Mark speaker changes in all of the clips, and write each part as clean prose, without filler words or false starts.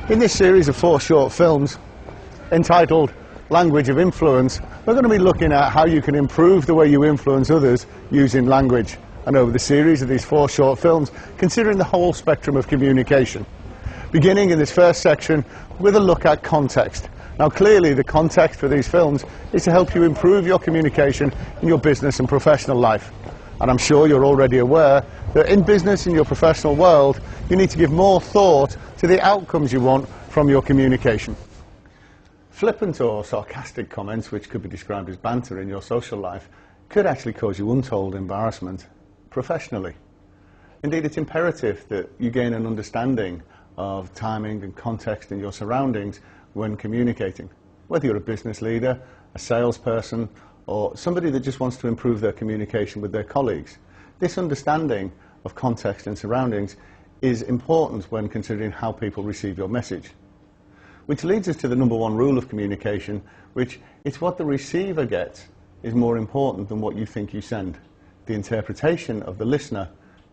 Speaker 1: In this series of 4 short films entitled Language of Influence, we're going to be looking at how you can improve the way you influence others using language. And over the series of these 4 short films, considering the whole spectrum of communication. Beginning in this first section with a look at context. Now clearly the context for these films is to help you improve your communication in your business and professional life. And I'm sure you're already aware that in business, in your professional world, you need to give more thought to the outcomes you want from your communication. Flippant or sarcastic comments, which could be described as banter in your social life, could actually cause you untold embarrassment professionally. Indeed, it's imperative that you gain an understanding of timing and context in your surroundings when communicating. Whether you're a business leader, a salesperson, or somebody that just wants to improve their communication with their colleagues. This understanding of context and surroundings is important when considering how people receive your message. Which leads us to the number 1 rule of communication, which is what the receiver gets is more important than what you think you send. The interpretation of the listener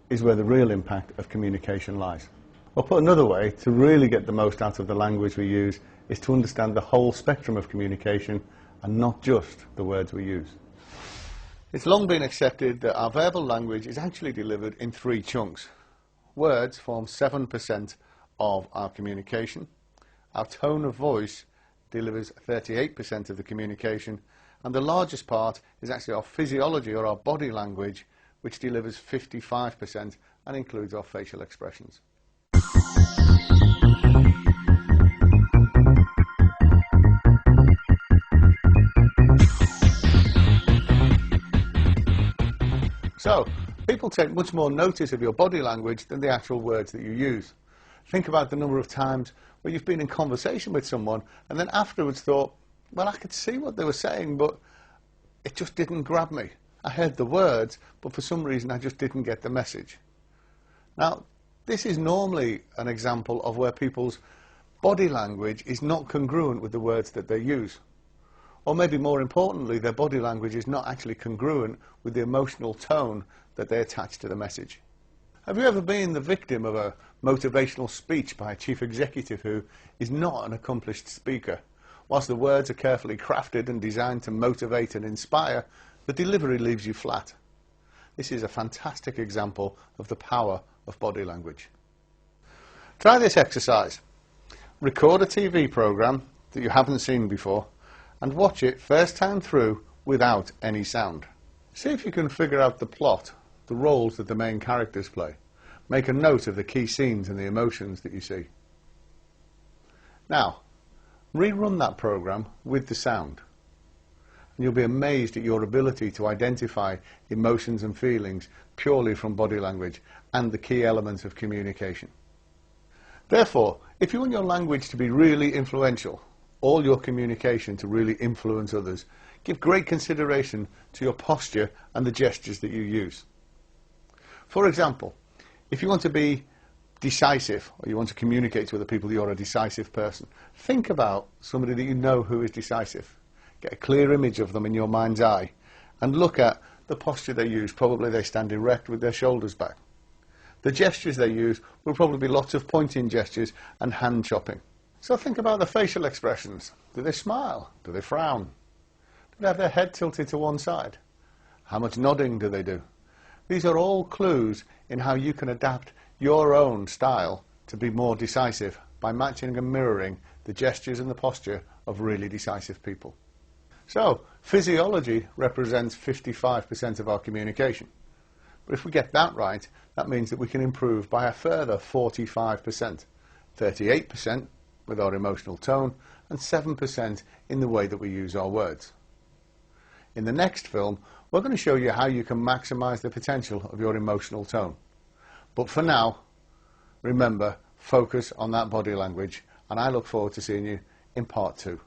Speaker 1: is where the real impact of communication lies. Or put another way, to really get the most out of the language we use is to understand the whole spectrum of communication and not just the words we use. It's long been accepted that our verbal language is actually delivered in 3 chunks. Words form 7% of our communication. Our tone of voice delivers 38% of the communication, and the largest part is actually our physiology or our body language, which delivers 55% and includes our facial expressions. So, people take much more notice of your body language than the actual words that you use. Think about the number of times where you've been in conversation with someone and then afterwards thought, well, I could see what they were saying, but it just didn't grab me. I heard the words, but for some reason I just didn't get the message. Now, this is normally an example of where people's body language is not congruent with the words that they use. Or maybe more importantly, their body language is not actually congruent with the emotional tone that they attach to the message. Have you ever been the victim of a motivational speech by a chief executive who is not an accomplished speaker? Whilst the words are carefully crafted and designed to motivate and inspire, the delivery leaves you flat. This is a fantastic example of the power of body language. Try this exercise. Record a TV program that you haven't seen before and watch it first time through without any sound. See if you can figure out the plot, the roles that the main characters play. Make a note of the key scenes and the emotions that you see. Now, rerun that program with the sound. And you'll be amazed at your ability to identify emotions and feelings purely from body language and the key elements of communication. Therefore, if you want your language to be really influential, all your communication to really influence others, give great consideration to your posture and the gestures that you use. For example, if you want to be decisive, or you want to communicate to other people that you're a decisive person, think about somebody that you know who is decisive. Get a clear image of them in your mind's eye and look at the posture they use. Probably they stand erect with their shoulders back. The gestures they use will probably be lots of pointing gestures and hand chopping. So think about the facial expressions. Do they smile? Do they frown? Do they have their head tilted to one side? How much nodding do they do? These are all clues in how you can adapt your own style to be more decisive by matching and mirroring the gestures and the posture of really decisive people. So, physiology represents 55% of our communication. But if we get that right, that means that we can improve by a further 45%. 38% with our emotional tone, and 7% in the way that we use our words. In the next film, we're going to show you how you can maximize the potential of your emotional tone. But for now, remember, focus on that body language, and I look forward to seeing you in part 2.